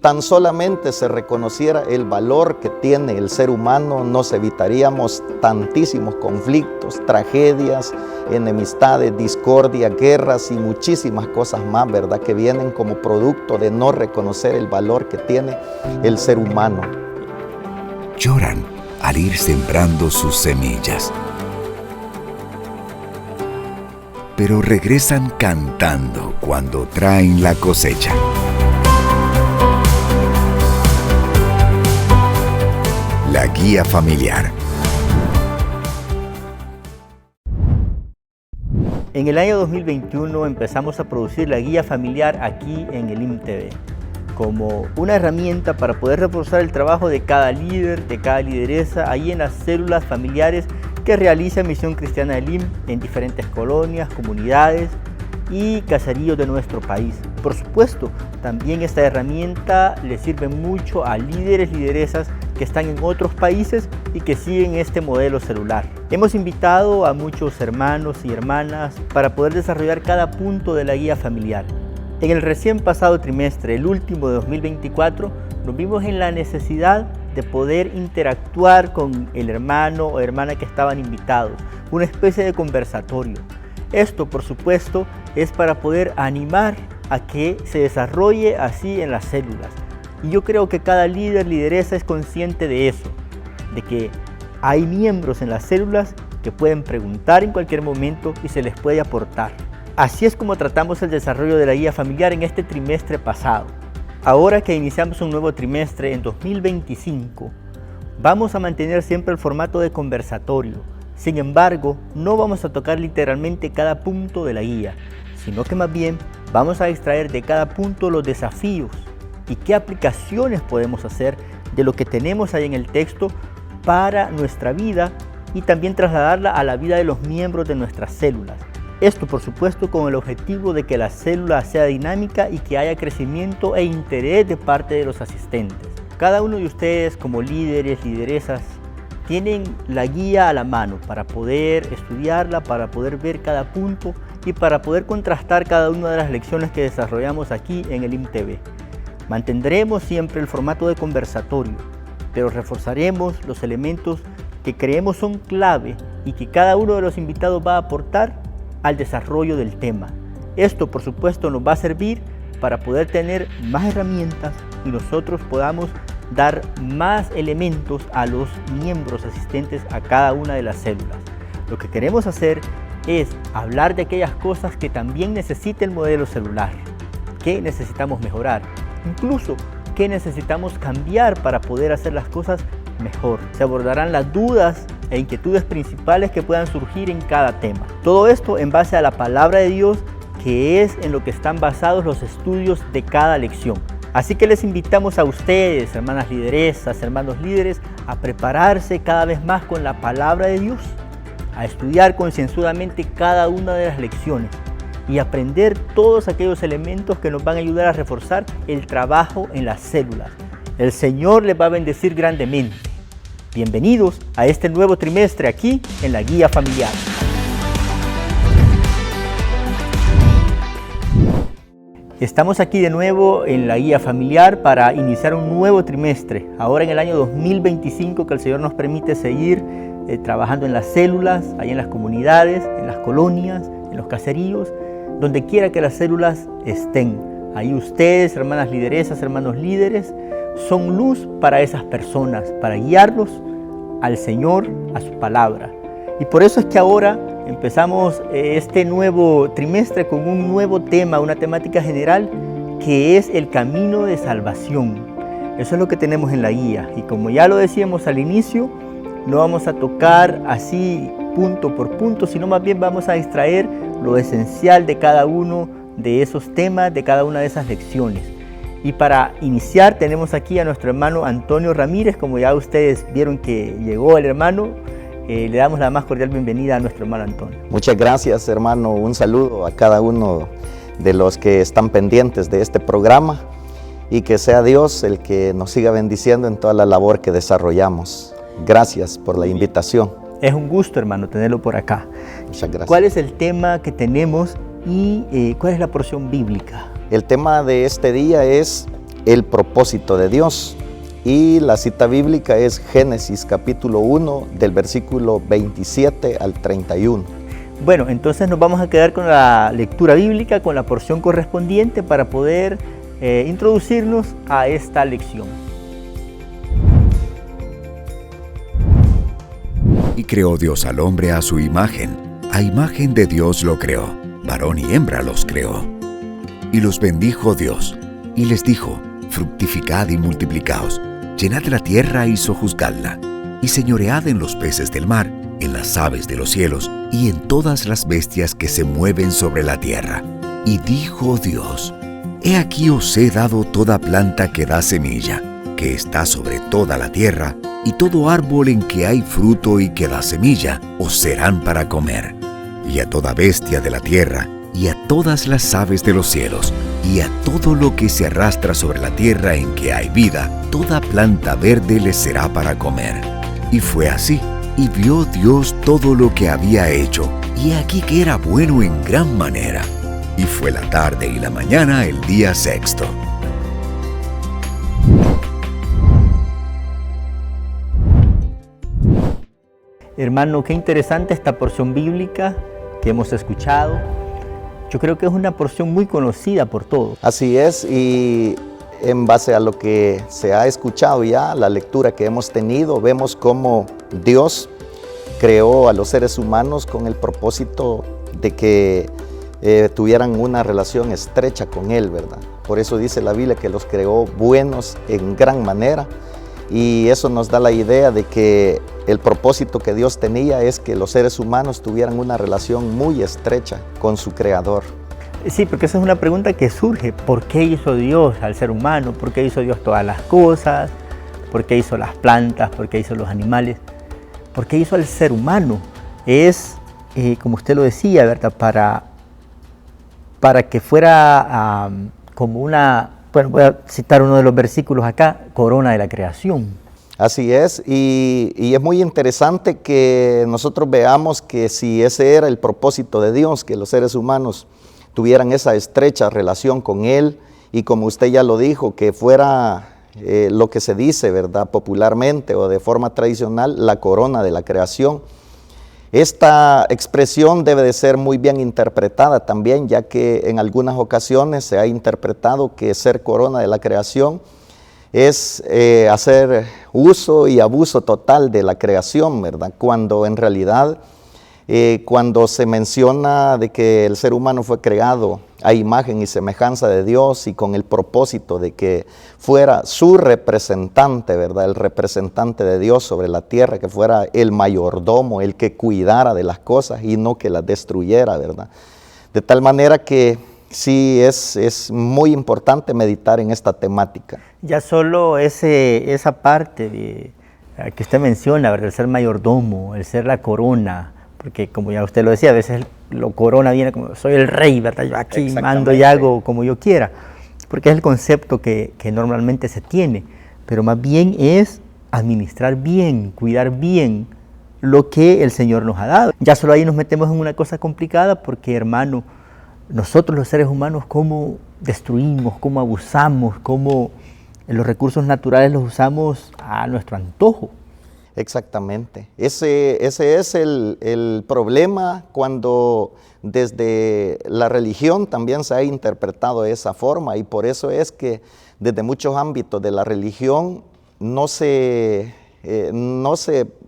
Tan solamente se reconociera el valor que tiene el ser humano, nos evitaríamos tantísimos conflictos, tragedias, enemistades, discordia, guerras y muchísimas cosas más, ¿verdad?, que vienen como producto de no reconocer el valor que tiene el ser humano. Lloran al ir sembrando sus semillas, pero regresan cantando cuando traen la cosecha. La guía familiar. En el año 2021 empezamos a producir la guía familiar aquí en el IMTV, como una herramienta para poder reforzar el trabajo de cada líder, de cada lideresa, ahí en las células familiares que realiza Misión Cristiana del IM en diferentes colonias, comunidades y caseríos de nuestro país. Por supuesto, también esta herramienta le sirve mucho a líderes, lideresas que están en otros países y que siguen este modelo celular. Hemos invitado a muchos hermanos y hermanas para poder desarrollar cada punto de la guía familiar. En el recién pasado trimestre, el último de 2024, nos vimos en la necesidad de poder interactuar con el hermano o hermana que estaban invitados, una especie de conversatorio. Esto, por supuesto, es para poder animar a que se desarrolle así en las células. Y yo creo que cada líder, lideresa es consciente de eso, de que hay miembros en las células que pueden preguntar en cualquier momento y se les puede aportar. Así es como tratamos el desarrollo de la guía familiar en este trimestre pasado. Ahora que iniciamos un nuevo trimestre en 2025, vamos a mantener siempre el formato de conversatorio. Sin embargo, no vamos a tocar literalmente cada punto de la guía, sino que más bien vamos a extraer de cada punto los desafíos y qué aplicaciones podemos hacer de lo que tenemos ahí en el texto para nuestra vida y también trasladarla a la vida de los miembros de nuestras células. Esto, por supuesto, con el objetivo de que la célula sea dinámica y que haya crecimiento e interés de parte de los asistentes. Cada uno de ustedes, como líderes, lideresas, tienen la guía a la mano para poder estudiarla, para poder ver cada punto y para poder contrastar cada una de las lecciones que desarrollamos aquí en el IMTV. Mantendremos siempre el formato de conversatorio, pero reforzaremos los elementos que creemos son clave y que cada uno de los invitados va a aportar al desarrollo del tema. Esto, por supuesto, nos va a servir para poder tener más herramientas y nosotros podamos dar más elementos a los miembros asistentes a cada una de las células. Lo que queremos hacer es hablar de aquellas cosas que también necesita el modelo celular, que necesitamos mejorar, incluso qué necesitamos cambiar para poder hacer las cosas mejor. Se abordarán las dudas e inquietudes principales que puedan surgir en cada tema. Todo esto en base a la palabra de Dios, que es en lo que están basados los estudios de cada lección. Así que les invitamos a ustedes, hermanas lideresas, hermanos líderes, a prepararse cada vez más con la palabra de Dios, a estudiar concienzudamente cada una de las lecciones y aprender todos aquellos elementos que nos van a ayudar a reforzar el trabajo en las células. El Señor les va a bendecir grandemente. Bienvenidos a este nuevo trimestre aquí en la Guía Familiar. Estamos aquí de nuevo en la Guía Familiar para iniciar un nuevo trimestre, ahora en el año 2025, que el Señor nos permite seguir trabajando en las células, ahí en las comunidades, en las colonias, en los caseríos, donde quiera que las células estén. Ahí ustedes, hermanas lideresas, hermanos líderes, son luz para esas personas, para guiarlos al Señor, a su palabra. Y por eso es que ahora empezamos este nuevo trimestre con un nuevo tema, una temática general, que es el camino de salvación. Eso es lo que tenemos en la guía. Y como ya lo decíamos al inicio, no vamos a tocar así punto por punto, sino más bien vamos a extraer lo esencial de cada uno de esos temas, de cada una de esas lecciones. Y para iniciar tenemos aquí a nuestro hermano Antonio Ramírez. Como ya ustedes vieron que llegó el hermano, le damos la más cordial bienvenida a nuestro hermano Antonio. Muchas gracias, hermano. Un saludo a cada uno de los que están pendientes de este programa y que sea Dios el que nos siga bendiciendo en toda la labor que desarrollamos. Gracias por la invitación. Es un gusto, hermano, tenerlo por acá. Muchas gracias. ¿Cuál es el tema que tenemos y cuál es la porción bíblica? El tema de este día es el propósito de Dios. Y la cita bíblica es Génesis capítulo 1 del versículo 27 al 31. Bueno, entonces nos vamos a quedar con la lectura bíblica, con la porción correspondiente para poder introducirnos a esta lección. Y creó Dios al hombre a su imagen de Dios lo creó, varón y hembra los creó. Y los bendijo Dios, y les dijo, fructificad y multiplicaos, llenad la tierra y sojuzgadla, y señoread en los peces del mar, en las aves de los cielos, y en todas las bestias que se mueven sobre la tierra. Y dijo Dios, he aquí os he dado toda planta que da semilla, que está sobre toda la tierra, y todo árbol en que hay fruto y que da semilla, os serán para comer. Y a toda bestia de la tierra, y a todas las aves de los cielos, y a todo lo que se arrastra sobre la tierra en que hay vida, toda planta verde les será para comer. Y fue así, y vio Dios todo lo que había hecho, y aquí que era bueno en gran manera. Y fue la tarde y la mañana el día sexto. Hermano, qué interesante esta porción bíblica que hemos escuchado. Yo creo que es una porción muy conocida por todos. Así es, y en base a lo que se ha escuchado ya, la lectura que hemos tenido, vemos cómo Dios creó a los seres humanos con el propósito de que tuvieran una relación estrecha con Él, ¿verdad? Por eso dice la Biblia que los creó buenos en gran manera, y eso nos da la idea de que el propósito que Dios tenía es que los seres humanos tuvieran una relación muy estrecha con su Creador. Sí, porque esa es una pregunta que surge. ¿Por qué hizo Dios al ser humano? ¿Por qué hizo Dios todas las cosas? ¿Por qué hizo las plantas? ¿Por qué hizo los animales? ¿Por qué hizo al ser humano? Es, como usted lo decía, ¿verdad? Para que fuera como una, bueno, voy a citar uno de los versículos acá, corona de la creación. Así es, y es muy interesante que nosotros veamos que si ese era el propósito de Dios, que los seres humanos tuvieran esa estrecha relación con Él, y como usted ya lo dijo, que fuera lo que se dice, ¿verdad?, popularmente o de forma tradicional, la corona de la creación. Esta expresión debe de ser muy bien interpretada también, ya que en algunas ocasiones se ha interpretado que ser corona de la creación es hacer uso y abuso total de la creación, ¿verdad? Cuando en realidad, cuando se menciona de que el ser humano fue creado a imagen y semejanza de Dios y con el propósito de que fuera su representante, ¿verdad? El representante de Dios sobre la tierra, que fuera el mayordomo, el que cuidara de las cosas y no que las destruyera, ¿verdad? De tal manera que sí es muy importante meditar en esta temática. Ya solo esa parte que usted menciona, ¿verdad? El ser mayordomo, el ser la corona, porque como ya usted lo decía, a veces lo corona viene como soy el rey, ¿verdad? Yo aquí mando y hago como yo quiera, porque es el concepto que normalmente se tiene, pero más bien es administrar bien, cuidar bien lo que el Señor nos ha dado. Ya solo ahí nos metemos en una cosa complicada porque, hermano, nosotros los seres humanos, cómo destruimos, cómo abusamos, cómo los recursos naturales los usamos a nuestro antojo. Exactamente. Ese es el problema cuando desde la religión también se ha interpretado de esa forma, y por eso es que desde muchos ámbitos de la religión no se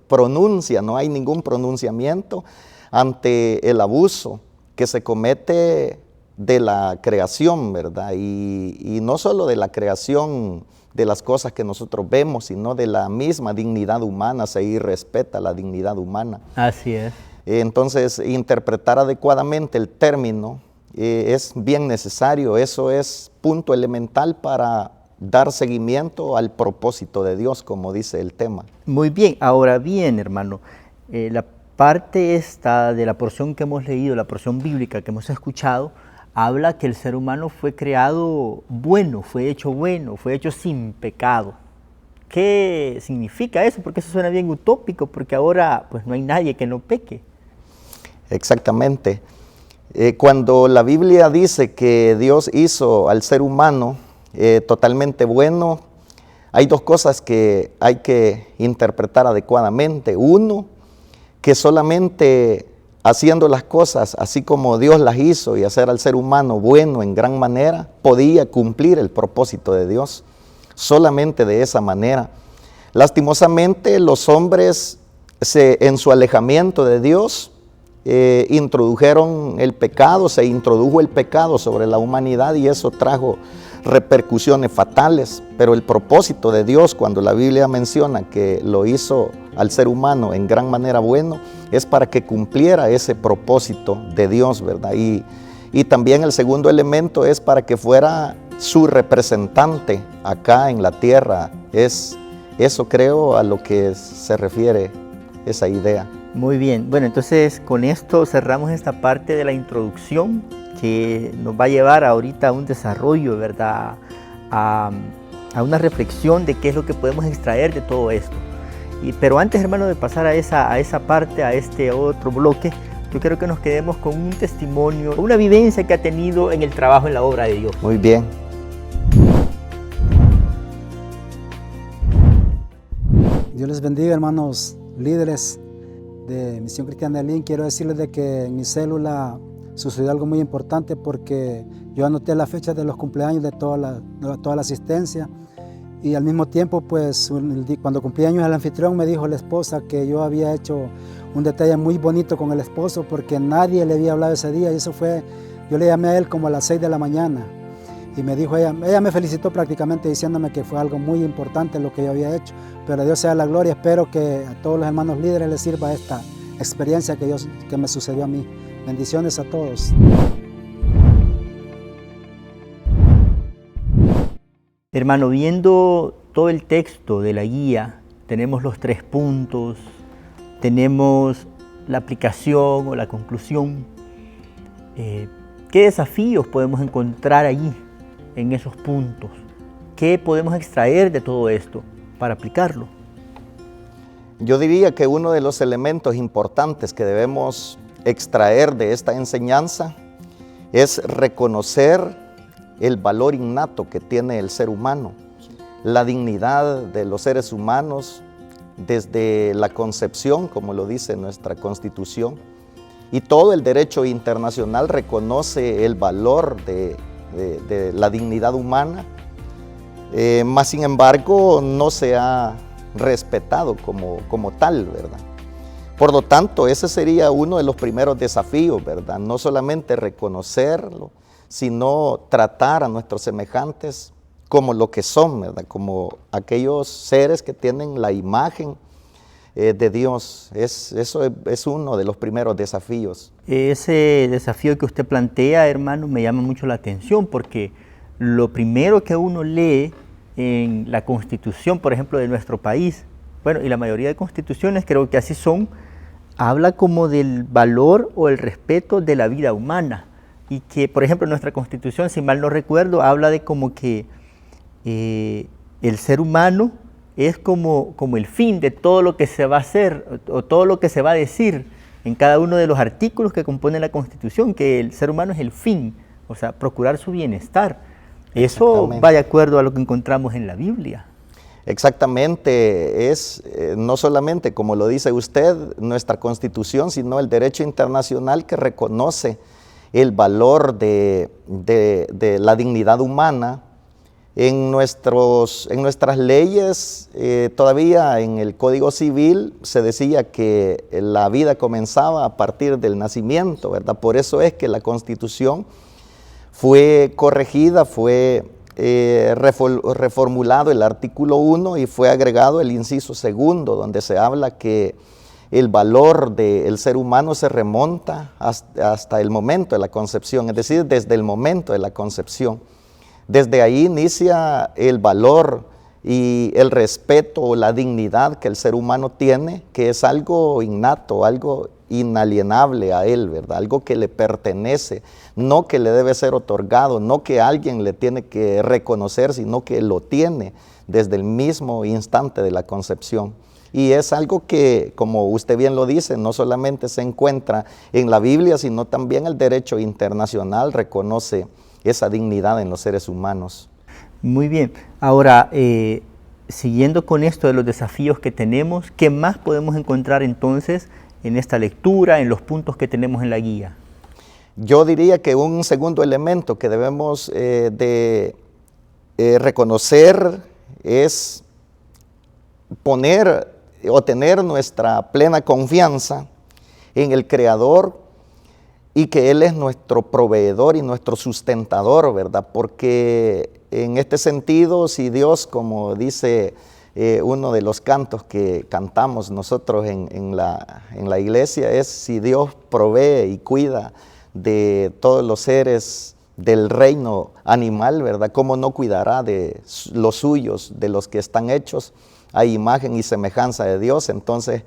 pronuncia, no hay ningún pronunciamiento ante el abuso que se comete de la creación, ¿verdad? Y no solo de la creación de las cosas que nosotros vemos, sino de la misma dignidad humana, se irrespeta la dignidad humana. Así es. Entonces, interpretar adecuadamente el término es bien necesario, eso es punto elemental para dar seguimiento al propósito de Dios, como dice el tema. Muy bien, ahora bien, hermano, la parte esta de la porción que hemos leído, la porción bíblica que hemos escuchado, habla que el ser humano fue creado bueno, fue hecho sin pecado. ¿Qué significa eso? Porque eso suena bien utópico, porque ahora pues no hay nadie que no peque. Exactamente. Cuando la Biblia dice que Dios hizo al ser humano totalmente bueno. Hay dos cosas que hay que interpretar adecuadamente. Uno, que solamente haciendo las cosas así como Dios las hizo y hacer al ser humano bueno en gran manera, podía cumplir el propósito de Dios. Solamente de esa manera. Lastimosamente, los hombres en su alejamiento de Dios introdujeron el pecado, se introdujo el pecado sobre la humanidad y eso trajo repercusiones fatales. Pero el propósito de Dios, cuando la Biblia menciona que lo hizo al ser humano en gran manera bueno, es para que cumpliera ese propósito de Dios, ¿verdad? Y también el segundo elemento es para que fuera su representante acá en la tierra. Es eso, creo, a lo que se refiere esa idea. Muy bien, bueno, entonces con esto cerramos esta parte de la introducción que nos va a llevar ahorita a un desarrollo, ¿verdad? A una reflexión de qué es lo que podemos extraer de todo esto. Pero antes, hermano, de pasar a esa parte, a este otro bloque, yo quiero que nos quedemos con un testimonio, una vivencia que ha tenido en el trabajo en la obra de Dios. Muy bien. Dios les bendiga, hermanos líderes de Misión Cristiana de Lin. Quiero decirles de que en mi célula sucedió algo muy importante porque yo anoté la fecha de los cumpleaños de toda la asistencia y al mismo tiempo, pues, cuando cumplí años el anfitrión me dijo la esposa que yo había hecho un detalle muy bonito con el esposo porque nadie le había hablado ese día y eso fue, yo le llamé a él como a las 6 de la mañana y me dijo ella me felicitó prácticamente diciéndome que fue algo muy importante lo que yo había hecho, pero a Dios sea la gloria. Espero que a todos los hermanos líderes les sirva esta experiencia que me sucedió a mí. Bendiciones a todos. Hermano, viendo todo el texto de la guía, tenemos los 3 puntos, tenemos la aplicación o la conclusión. ¿Qué desafíos podemos encontrar allí en esos puntos? ¿Qué podemos extraer de todo esto para aplicarlo? Yo diría que uno de los elementos importantes que debemos extraer de esta enseñanza es reconocer el valor innato que tiene el ser humano, la dignidad de los seres humanos desde la concepción, como lo dice nuestra Constitución, y todo el derecho internacional reconoce el valor de la dignidad humana, mas sin embargo no se ha respetado como tal, ¿verdad? Por lo tanto, ese sería uno de los primeros desafíos, ¿verdad? No solamente reconocerlo, sino tratar a nuestros semejantes como lo que son, ¿verdad? Como aquellos seres que tienen la imagen de Dios. Eso es uno de los primeros desafíos. Ese desafío que usted plantea, hermano, me llama mucho la atención porque lo primero que uno lee en la Constitución, por ejemplo, de nuestro país, bueno, y la mayoría de constituciones creo que así son, habla como del valor o el respeto de la vida humana. Y que, por ejemplo, nuestra Constitución, si mal no recuerdo, habla de como que el ser humano es como el fin de todo lo que se va a hacer o todo lo que se va a decir en cada uno de los artículos que componen la Constitución, que el ser humano es el fin, o sea, procurar su bienestar. Eso va de acuerdo a lo que encontramos en la Biblia. Exactamente, es no solamente, como lo dice usted, nuestra Constitución, sino el derecho internacional que reconoce el valor de la dignidad humana. En nuestras leyes, todavía en el Código Civil se decía que la vida comenzaba a partir del nacimiento, ¿verdad? Por eso es que la Constitución fue corregida, fue reformulado el artículo 1 y fue agregado el inciso 2, donde se habla que el valor del ser humano se remonta hasta el momento de la concepción, es decir, desde el momento de la concepción. Desde ahí inicia el valor y el respeto o la dignidad que el ser humano tiene, que es algo innato, algo inalienable a él, ¿verdad? Algo que le pertenece, no que le debe ser otorgado, no que alguien le tiene que reconocer, sino que lo tiene desde el mismo instante de la concepción. Y es algo que, como usted bien lo dice, no solamente se encuentra en la Biblia, sino también el derecho internacional reconoce esa dignidad en los seres humanos. Muy bien. Ahora, siguiendo con esto de los desafíos que tenemos, ¿qué más podemos encontrar entonces en esta lectura, en los puntos que tenemos en la guía? Yo diría que un segundo elemento que debemos reconocer es poner o tener nuestra plena confianza en el Creador y que Él es nuestro proveedor y nuestro sustentador, ¿verdad? Porque en este sentido, si Dios, como dice uno de los cantos que cantamos nosotros en la iglesia, es si Dios provee y cuida de todos los seres del reino animal, ¿verdad? ¿Cómo no cuidará de los suyos, de los que están hechos a imagen y semejanza de Dios? Entonces,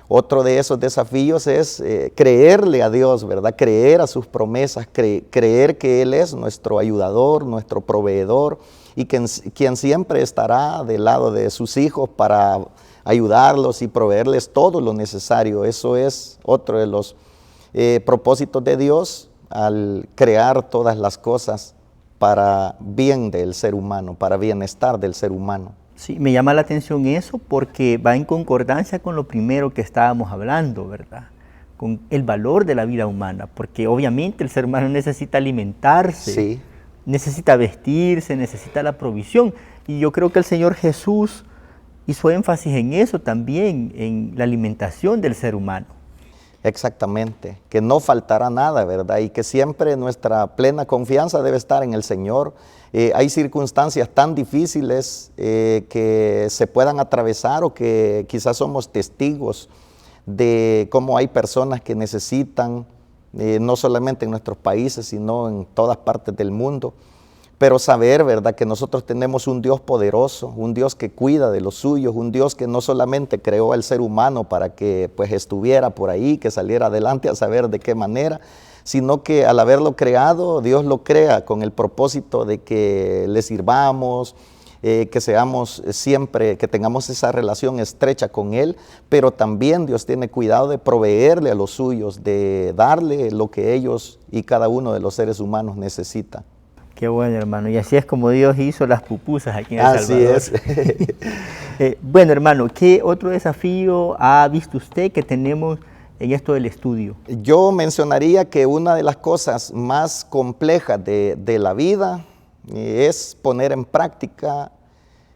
otro de esos desafíos es creerle a Dios, ¿verdad? Creer a sus promesas, creer que Él es nuestro ayudador, nuestro proveedor y quien siempre estará del lado de sus hijos para ayudarlos y proveerles todo lo necesario. Eso es otro de los propósitos de Dios al crear todas las cosas para bien del ser humano, para bienestar del ser humano. Sí, me llama la atención eso porque va en concordancia con lo primero que estábamos hablando, ¿verdad? Con el valor de la vida humana, porque obviamente el ser humano necesita alimentarse, Sí. necesita vestirse, necesita la provisión. Y yo creo que el Señor Jesús hizo énfasis en eso también, en la alimentación del ser humano. Exactamente, que no faltará nada, ¿verdad? Y que siempre nuestra plena confianza debe estar en el Señor. Hay circunstancias tan difíciles que se puedan atravesar o que quizás somos testigos de cómo hay personas que necesitan, no solamente en nuestros países, sino en todas partes del mundo. Pero saber, ¿verdad?, que nosotros tenemos un Dios poderoso, un Dios que cuida de los suyos, un Dios que no solamente creó al ser humano para que pues estuviera por ahí, que saliera adelante a saber de qué manera, sino que al haberlo creado, Dios lo crea con el propósito de que le sirvamos, que seamos siempre, que tengamos esa relación estrecha con Él, pero también Dios tiene cuidado de proveerle a los suyos, de darle lo que ellos y cada uno de los seres humanos necesita. Qué bueno, hermano. Y así es como Dios hizo las pupusas aquí en El Así Salvador. es. Bueno, hermano, ¿qué otro desafío ha visto usted que tenemos en esto del estudio? Yo mencionaría que una de las cosas más complejas de la vida es poner en práctica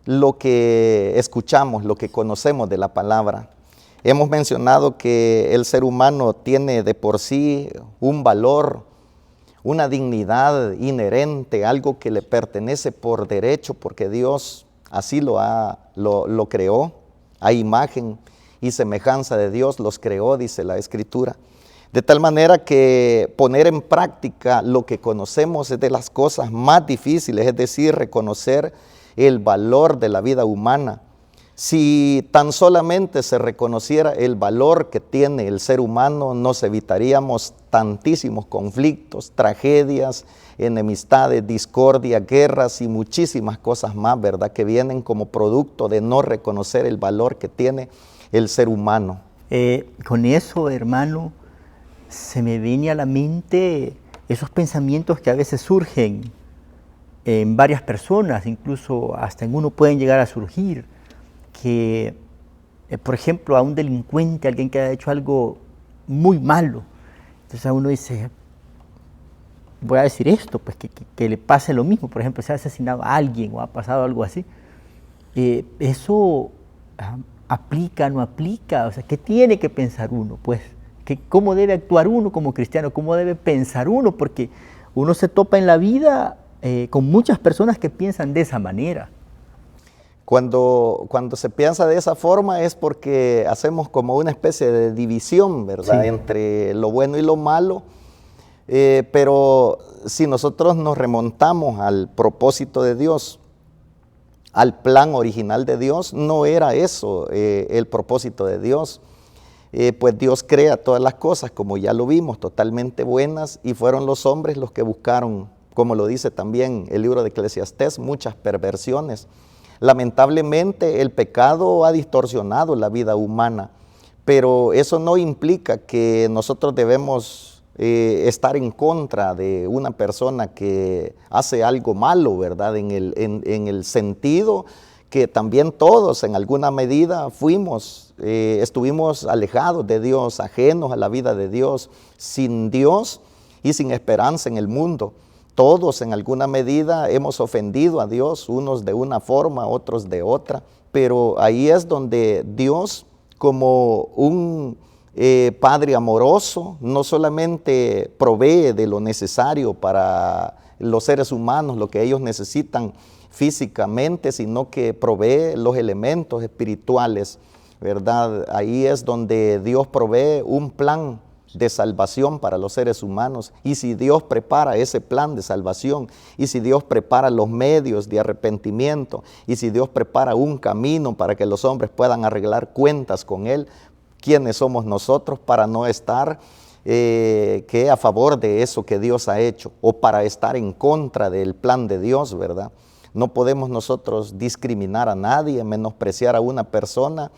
lo que escuchamos, lo que conocemos de la palabra. Hemos mencionado que el ser humano tiene de por sí un valor, una dignidad inherente, algo que le pertenece por derecho, porque Dios así lo creó, a imagen y semejanza de Dios los creó, dice la Escritura. De tal manera que poner en práctica lo que conocemos es de las cosas más difíciles, es decir, reconocer el valor de la vida humana. Si tan solamente se reconociera el valor que tiene el ser humano, nos evitaríamos tantísimos conflictos, tragedias, enemistades, discordia, guerras y muchísimas cosas más, ¿verdad?, que vienen como producto de no reconocer el valor que tiene el ser humano. Con eso, hermano, se me viene a la mente esos pensamientos que a veces surgen en varias personas, incluso hasta en uno pueden llegar a surgir, que, por ejemplo, a un delincuente, alguien que ha hecho algo muy malo, entonces a uno dice, voy a decir esto, pues que le pase lo mismo, por ejemplo, se ha asesinado a alguien o ha pasado algo así, eso aplica, no aplica, o sea, ¿qué tiene que pensar uno? Pues, ¿cómo debe actuar uno como cristiano? ¿Cómo debe pensar uno? Porque uno se topa en la vida con muchas personas que piensan de esa manera. Cuando se piensa de esa forma es porque hacemos como una especie de división, ¿verdad?, sí, entre lo bueno y lo malo, pero si nosotros nos remontamos al propósito de Dios, al plan original de Dios, no era eso el propósito de Dios. Pues Dios crea todas las cosas, como ya lo vimos, totalmente buenas, y fueron los hombres los que buscaron, como lo dice también el libro de Eclesiastés, muchas perversiones. Lamentablemente el pecado ha distorsionado la vida humana, pero eso no implica que nosotros debemos estar en contra de una persona que hace algo malo, ¿verdad? En el sentido que también todos en alguna medida estuvimos alejados de Dios, ajenos a la vida de Dios, sin Dios y sin esperanza en el mundo. Todos en alguna medida hemos ofendido a Dios, unos de una forma, otros de otra, pero ahí es donde Dios, como un Padre amoroso, no solamente provee de lo necesario para los seres humanos, lo que ellos necesitan físicamente, sino que provee los elementos espirituales, ¿verdad? Ahí es donde Dios provee un plan de salvación para los seres humanos. Y si Dios prepara ese plan de salvación, y si Dios prepara los medios de arrepentimiento, y si Dios prepara un camino para que los hombres puedan arreglar cuentas con Él, ¿quiénes somos nosotros para no estar a favor de eso que Dios ha hecho, o para estar en contra del plan de Dios, ¿verdad? No podemos nosotros discriminar a nadie, menospreciar a una persona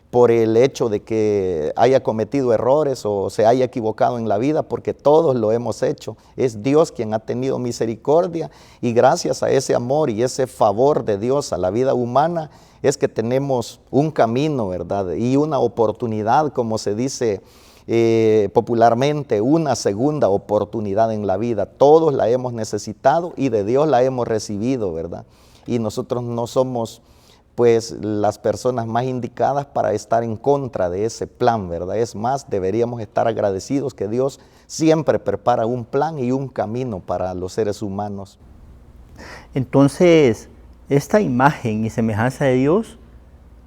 por el hecho de que haya cometido errores o se haya equivocado en la vida, porque todos lo hemos hecho. Es Dios quien ha tenido misericordia, y gracias a ese amor y ese favor de Dios a la vida humana es que tenemos un camino, ¿verdad? Y una oportunidad, como se dice popularmente, una segunda oportunidad en la vida. Todos la hemos necesitado y de Dios la hemos recibido, ¿verdad? Y nosotros no somos pues las personas más indicadas para estar en contra de ese plan, ¿verdad? Es más, deberíamos estar agradecidos que Dios siempre prepara un plan y un camino para los seres humanos. Entonces, esta imagen y semejanza de Dios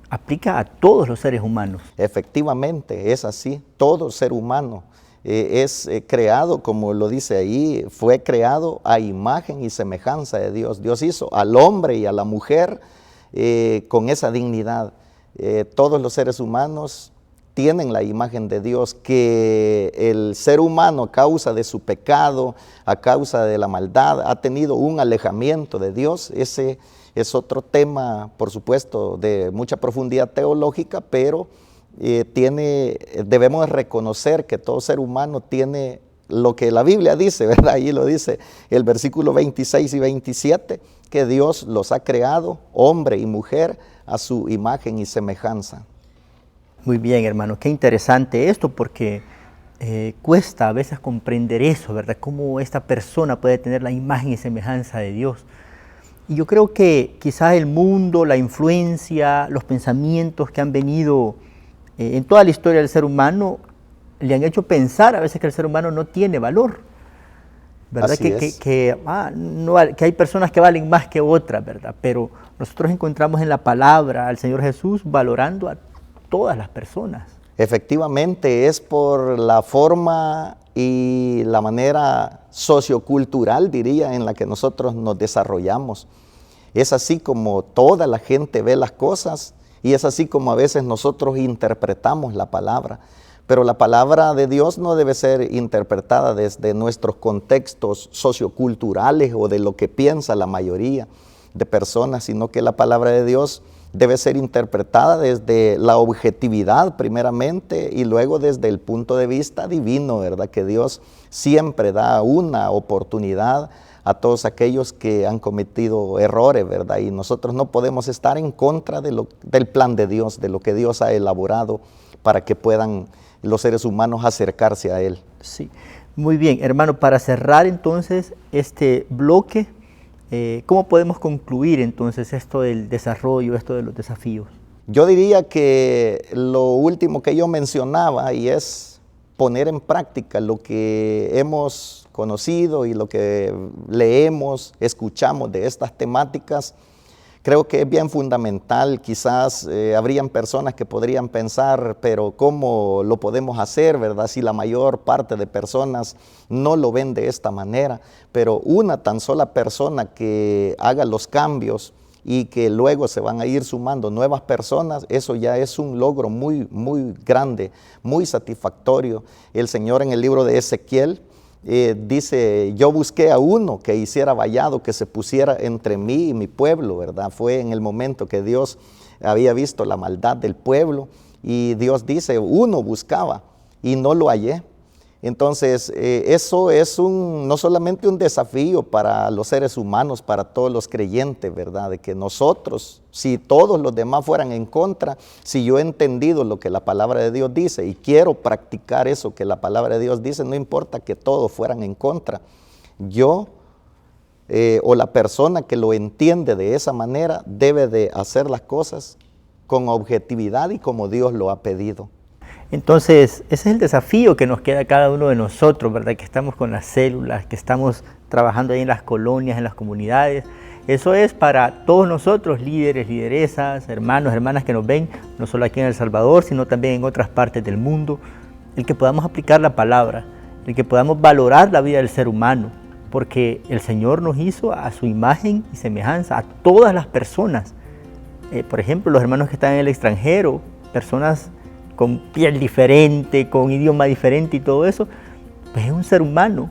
aplica a todos los seres humanos. Efectivamente, es así. Todo ser humano es creado, como lo dice ahí, fue creado a imagen y semejanza de Dios. Dios hizo al hombre y a la mujer con esa dignidad. Todos los seres humanos tienen la imagen de Dios, que el ser humano a causa de su pecado, a causa de la maldad, ha tenido un alejamiento de Dios. Ese es otro tema, por supuesto, de mucha profundidad teológica, pero debemos reconocer que todo ser humano tiene lo que la Biblia dice, ¿verdad? Ahí lo dice el versículo 26 y 27, que Dios los ha creado, hombre y mujer, a su imagen y semejanza. Muy bien, hermano, qué interesante esto, porque cuesta a veces comprender eso, ¿verdad? Cómo esta persona puede tener la imagen y semejanza de Dios. Y yo creo que quizás el mundo, la influencia, los pensamientos que han venido en toda la historia del ser humano, le han hecho pensar a veces que el ser humano no tiene valor, ¿verdad? Que hay personas que valen más que otras, ¿verdad? Pero nosotros encontramos en la palabra al Señor Jesús valorando a todas las personas. Efectivamente, es por la forma y la manera sociocultural, diría, en la que nosotros nos desarrollamos. Es así como toda la gente ve las cosas, y es así como a veces nosotros interpretamos la palabra. Pero la palabra de Dios no debe ser interpretada desde nuestros contextos socioculturales o de lo que piensa la mayoría de personas, sino que la palabra de Dios debe ser interpretada desde la objetividad primeramente, y luego desde el punto de vista divino, ¿verdad? Que Dios siempre da una oportunidad a todos aquellos que han cometido errores, ¿verdad? Y nosotros no podemos estar en contra del plan de Dios, de lo que Dios ha elaborado para que puedan los seres humanos acercarse a Él. Sí, muy bien, hermano, para cerrar entonces este bloque, ¿cómo podemos concluir entonces esto del desarrollo, esto de los desafíos? Yo diría que lo último que yo mencionaba, y es poner en práctica lo que hemos conocido y lo que leemos, escuchamos de estas temáticas. Creo que es bien fundamental. Quizás habrían personas que podrían pensar, pero ¿cómo lo podemos hacer, verdad? Si la mayor parte de personas no lo ven de esta manera. Pero una tan sola persona que haga los cambios y que luego se van a ir sumando nuevas personas, eso ya es un logro muy, muy grande, muy satisfactorio. El Señor en el libro de Ezequiel dice: yo busqué a uno que hiciera vallado, que se pusiera entre mí y mi pueblo, ¿verdad? Fue en el momento que Dios había visto la maldad del pueblo, y Dios dice: uno buscaba y no lo hallé. Entonces, eso es no solamente un desafío para los seres humanos, para todos los creyentes, ¿verdad? De que nosotros, si todos los demás fueran en contra, si yo he entendido lo que la palabra de Dios dice y quiero practicar eso que la palabra de Dios dice, no importa que todos fueran en contra, yo o la persona que lo entiende de esa manera debe de hacer las cosas con objetividad y como Dios lo ha pedido. Entonces, ese es el desafío que nos queda a cada uno de nosotros, ¿verdad? Que estamos con las células, que estamos trabajando ahí en las colonias, en las comunidades. Eso es para todos nosotros, líderes, lideresas, hermanos, hermanas que nos ven, no solo aquí en El Salvador, sino también en otras partes del mundo, el que podamos aplicar la palabra, el que podamos valorar la vida del ser humano, porque el Señor nos hizo a su imagen y semejanza, a todas las personas. Por ejemplo, los hermanos que están en el extranjero, personas con piel diferente, con idioma diferente y todo eso, pues es un ser humano,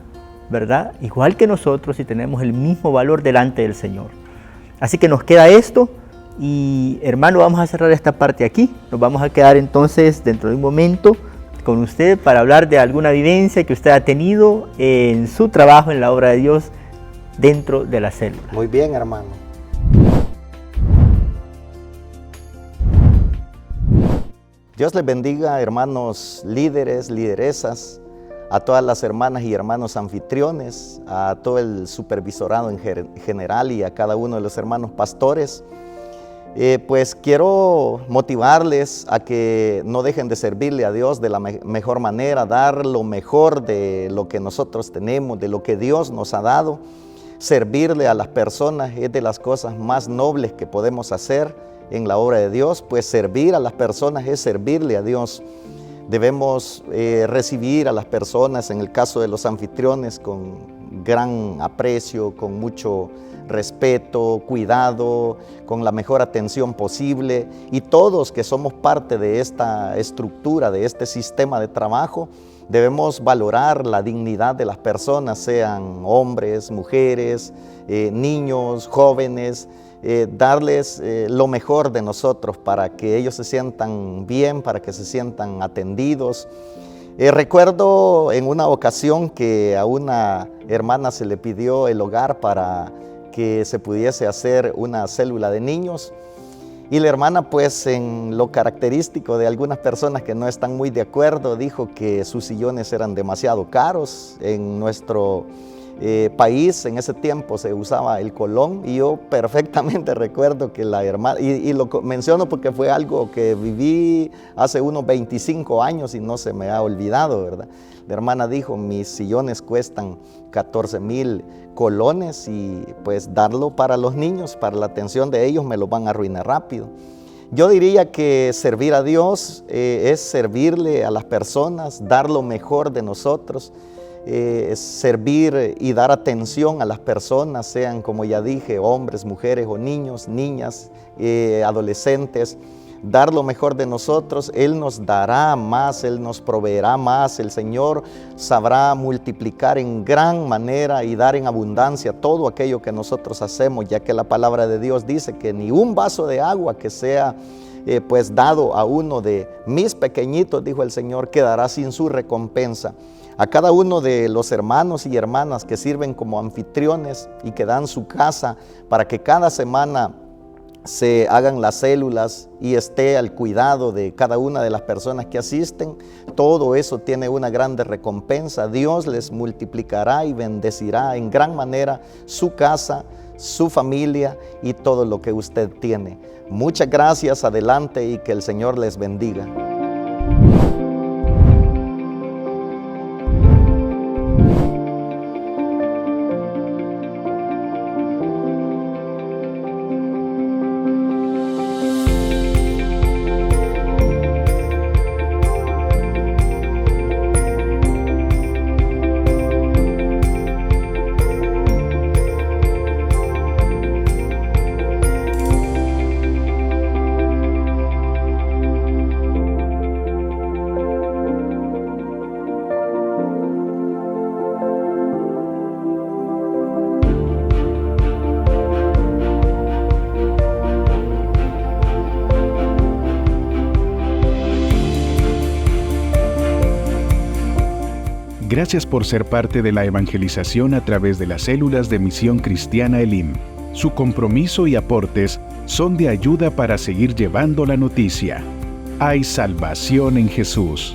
¿verdad? Igual que nosotros y tenemos el mismo valor delante del Señor. Así que nos queda esto y hermano, vamos a cerrar esta parte aquí. Nos vamos a quedar entonces dentro de un momento con usted para hablar de alguna vivencia que usted ha tenido en su trabajo en la obra de Dios dentro de la célula. Muy bien, hermano. Dios les bendiga, hermanos líderes, lideresas, a todas las hermanas y hermanos anfitriones, a todo el supervisorado en general y a cada uno de los hermanos pastores. Pues quiero motivarles a que no dejen de servirle a Dios de la mejor manera, dar lo mejor de lo que nosotros tenemos, de lo que Dios nos ha dado. Servirle a las personas es de las cosas más nobles que podemos hacer en la obra de Dios, pues servir a las personas es servirle a Dios. Debemos recibir a las personas, en el caso de los anfitriones, con gran aprecio, con mucho respeto, cuidado, con la mejor atención posible. Y todos que somos parte de esta estructura, de este sistema de trabajo, debemos valorar la dignidad de las personas, sean hombres, mujeres, niños, jóvenes, darles lo mejor de nosotros para que ellos se sientan bien, para que se sientan atendidos. Recuerdo en una ocasión que a una hermana se le pidió el hogar para que se pudiese hacer una célula de niños. Y la hermana, pues en lo característico de algunas personas que no están muy de acuerdo, dijo que sus sillones eran demasiado caros. En nuestro país en ese tiempo se usaba el colón y yo perfectamente recuerdo que la hermana, y lo menciono porque fue algo que viví hace unos 25 años y no se me ha olvidado, ¿verdad? La hermana dijo, mis sillones cuestan 14,000 colones y pues darlo para los niños, para la atención de ellos, me lo van a arruinar rápido. Yo diría que servir a Dios es servirle a las personas, dar lo mejor de nosotros, servir y dar atención a las personas, sean, como ya dije, hombres, mujeres o niños, niñas, adolescentes, dar lo mejor de nosotros. Él nos dará más, Él nos proveerá más. El Señor sabrá multiplicar en gran manera y dar en abundancia todo aquello que nosotros hacemos, ya que la palabra de Dios dice que ni un vaso de agua que sea pues dado a uno de mis pequeñitos, dijo el Señor, quedará sin su recompensa. A cada uno de los hermanos y hermanas que sirven como anfitriones y que dan su casa para que cada semana se hagan las células y esté al cuidado de cada una de las personas que asisten, todo eso tiene una grande recompensa. Dios les multiplicará y bendecirá en gran manera su casa, su familia y todo lo que usted tiene. Muchas gracias, adelante y que el Señor les bendiga. Gracias por ser parte de la evangelización a través de las células de Misión Cristiana Elim. Su compromiso y aportes son de ayuda para seguir llevando la noticia. Hay salvación en Jesús.